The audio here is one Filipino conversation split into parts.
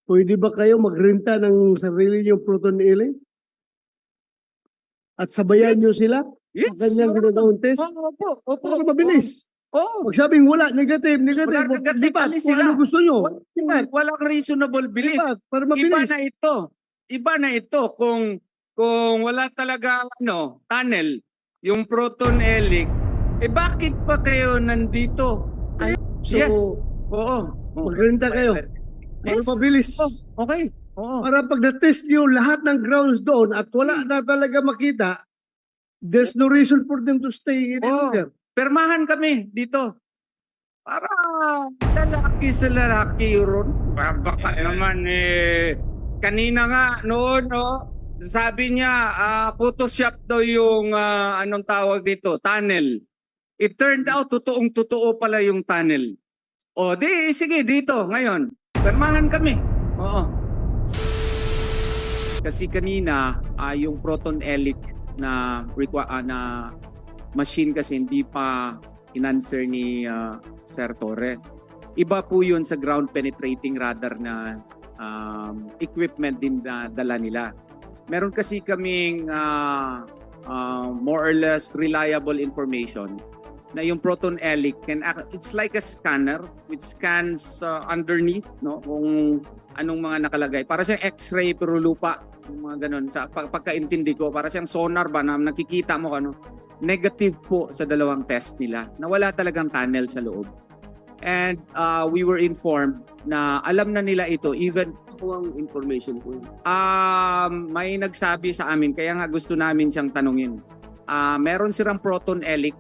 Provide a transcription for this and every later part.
Pwede ba kayo magrenta ng sarili niyong proton ele? At sabayan niyo sila? Yes. Sa kanyang ginagawang test? Opo. Para mabilis. Oo. Pag sabing wala, negative, Wala, negative, lipat, alis kung sila. ano gusto nyo. Lipat, Walang reasonable belief. lipat, para Iba mabilis. na ito. Iba na ito kung wala talaga tunnel, yung proton helix, bakit pa kayo nandito? So, Yes. Oo. magrenta kayo. Para Yes. mabilis. Oh, okay. Oo. Para pag na-test nyo lahat ng grounds doon at wala na talaga makita, there's no reason for them to stay in there. Permahan kami dito. Para lalaki sa lalaki ron. Baka naman kanina nga noon sabi niya Photoshop daw yung anong tawag dito, tunnel. It turned out totoong-totoo pala yung tunnel. O di sige dito ngayon. Permahan kami. Oo. Kasi kanina yung proton helix na machine kasi hindi pa in-answer ni Sir Torre. Iba po yun sa ground penetrating radar na equipment din na dala nila. Meron kasi kaming more or less reliable information na yung proton helix it's like a scanner which scans underneath kung anong mga nakalagay. Para siyang X-ray pero lupa, yung mga ganun. Sa pagkaintindi ko, para siyang sonar ba na nakikita mo negative po sa dalawang test nila na wala talagang tunnel sa loob. And we were informed na alam na nila ito even Ang information po. may nagsabi sa amin kaya nga gusto namin siyang tanungin. Meron silang proton helix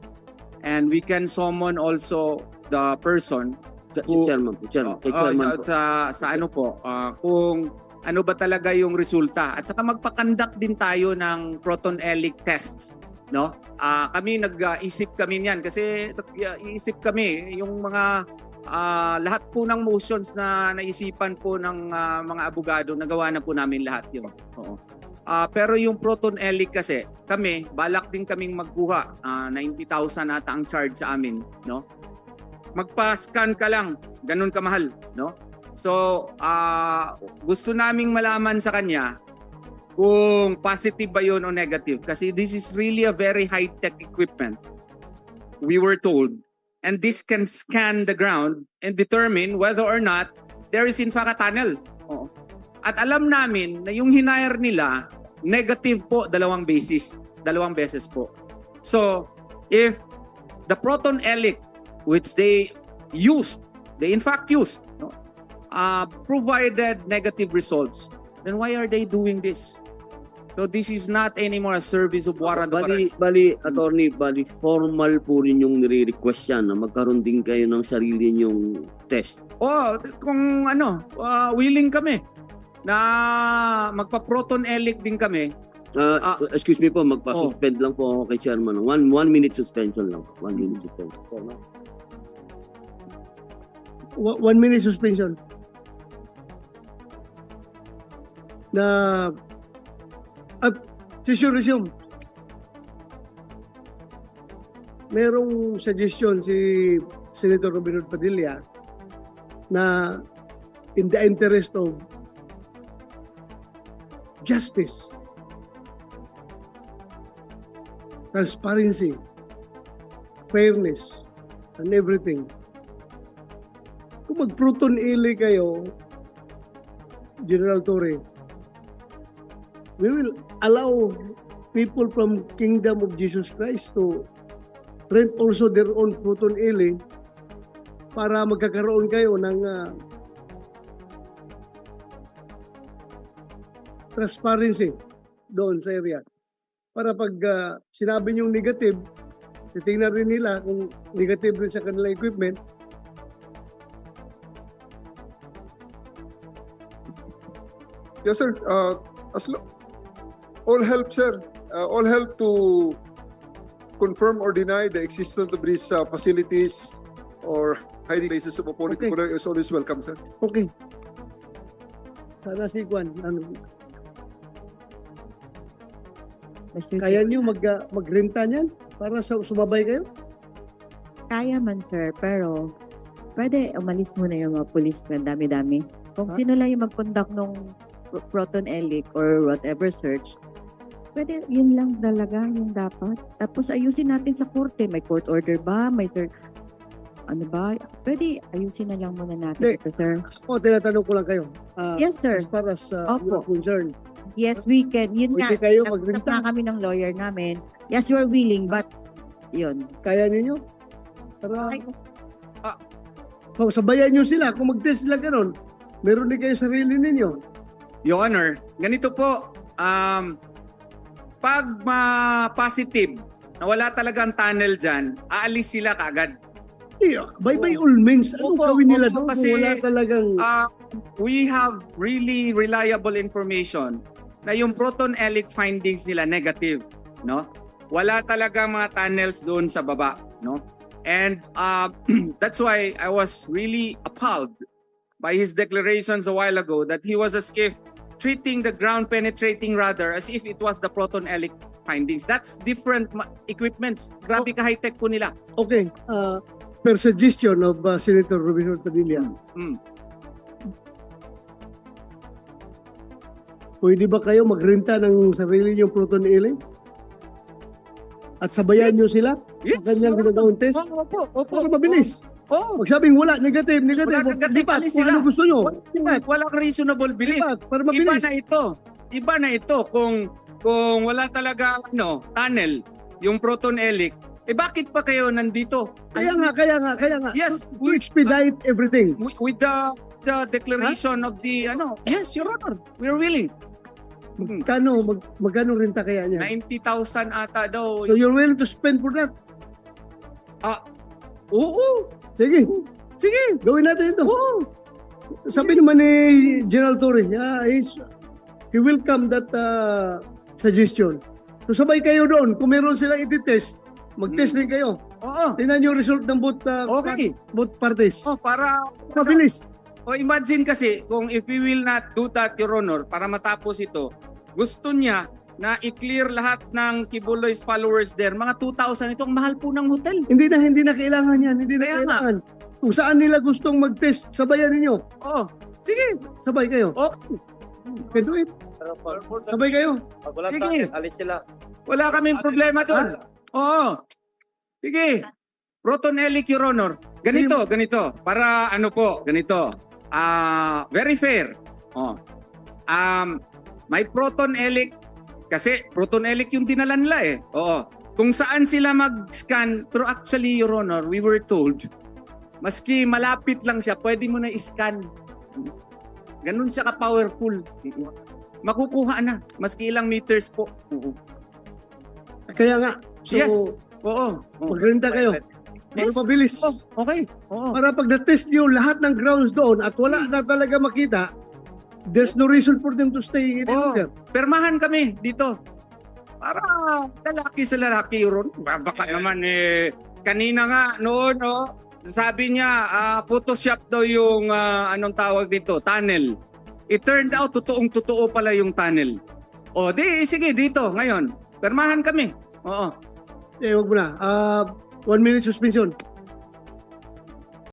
and we can summon also the person Si Chairman po. Kay Chairman po. sa ano po kung ano ba talaga yung resulta at saka magpa-conduct din tayo ng proton helix tests. No? Kami nag-isip kami niyan kasi iisip kami yung mga lahat po ng motions na naisipan po ng mga abogado, nagawa na po namin lahat yun. Oo. Pero yung proton helix kasi kami, balak din kaming magkuha. 90,000 ata ang charge sa amin, no? Magpa-scan ka lang, ganun kamahal, no? So, gusto naming malaman sa kanya kung positive ba yun o negative kasi this is really a very high-tech equipment. We were told. And this can scan the ground and determine whether or not there is in fact a tunnel. Oo. At alam namin na yung hinire nila, negative po dalawang beses po. So, if the proton helix which they in fact used, provided negative results, then why are they doing this? So this is not anymore a service of warrant of arrest. Attorney, formal po rin yung nire-request yan na magkaroon din kayo ng sarili nyong test. Kung willing kami na magpa-proton helix din kami. Excuse me po, magpa-suspend lang po ako kay Chairman. 1 minute suspension lang. 1 minute suspension. 1 minute suspension. Na resume. Merong suggestion si Senator Robinson Padilla na in the interest of justice, transparency, fairness, and everything. Kung mag-proton ele kayo, General Torre, we will allow people from Kingdom of Jesus Christ to rent also their own proton ele para magkakaroon kayo ng transparency doon sa area. Para pag sinabi niyong negative, titingnan rin nila kung negative rin sa kanilang equipment. Yes, sir. All help, sir. All help to confirm or deny the existence of these facilities or hiding places of a political is always welcome, sir. Okay. Sana si Juan, kaya niyo magrenta niyan para sumabay kayo? Kaya man sir, pero pwede umalis muna yung mga police na dami-dami. Kung Ha? sino lang yung mag-conduct ng proton elic or whatever search, pwede yun lang talaga yung dapat. Tapos ayusin natin sa korte. May court order ba? May ano ba? Pwede ayusin na lang muna natin Hindi. ito, sir. O, tinatanong ko lang kayo. Yes, sir. As far as Opo. you're concerned, Yes, we can. Yun nga. pwede kayo Nag-usap magrenta. na kami ng lawyer namin. Yes, we're willing, but yun. Kaya ninyo? Para, Ay. sabayan nyo sila. Kung mag-test sila ganun, meron din kayo sarili ninyo. Your Honor, ganito po, pag positive na wala talagang tunnel dyan, aalis sila kaagad. By all means, anong Opo, gawin nila opo, doon kasi, kung wala talagang... We have really reliable information na yung proton elic findings nila negative, no? Wala talaga mga tunnels doon sa baba, no? And that's why I was really appalled by his declarations a while ago that he was as if treating the ground penetrating radar as if it was the proton elic findings. That's different equipments. Grabe ka high-tech po nila. Okay, per suggestion of Senator Robinson Padilla, Mm. pwede ba kayo magrenta ng sarili niyong proton elic? At sabayan Yes. nyo sila? Yes. Ang kanyang ginagawang test? Opo. Para mabilis. Oo. Magsabing wala, negative. Wala negative, Lipat, alis kung sila. ano gusto nyo. Lipat, Walang reasonable belief. lipat, para Iba mabilis. na ito. Iba na ito kung wala talaga tunnel, yung proton elic. Bakit pa kayo nandito? Kaya nga. Yes. To expedite everything. With the declaration of the yes, Your Honor, we're willing. Magkano renta kaya niya? 90,000 ata daw. So you're willing to spend for that? Oo. Sige, gawin natin ito. Sabi naman ni General Torre, he welcome that suggestion. So sabay kayo doon, kung meron silang iti-test, mag-test din kayo. Oo. Tingnan yung result ng both Okay. parties. Para Mabilis. imagine kasi kung if we will not do that, Your Honor, para matapos ito, gusto niya na i-clear lahat ng Kibuloy's followers there. Mga 2,000 ito, ang mahal po ng hotel. Hindi na kailangan yan. Hindi na Kaya nga. kailangan. Kung saan nila gustong mag-test, sabayan ninyo. Oo. Sige. Sabay kayo. Okay. Can do it. Sabay kayo. Pag wala Sige. alis sila. Wala kaming problema doon. Oo. Sige. Proton elic, Your Honor. Ganito. Para ganito. Very fair. May proton elic kasi proton elic yung dinala nila eh. Oo. Kung saan sila mag-scan, pero actually, Your Honor, we were told, maski malapit lang siya, pwede mo na i-scan. Ganun siya ka-powerful. Makukuha na, maski ilang meters po. Kaya nga. So, Yes. Oo. magrenta kayo. Para Yes. mabilis. Okay. Oo. Para pag na-test nyo lahat ng grounds doon at wala na talaga makita, there's no reason for them to stay in there. Permahan kami dito. Para lalaki sa lalaki, Ron. Baka naman kanina nga noon, sabi niya, Photoshop daw yung anong tawag dito, tunnel. It turned out, totoong-totoo pala yung tunnel. Sige, dito, ngayon. Permahan kami. Oo. Wag mo na. 1 minute suspension.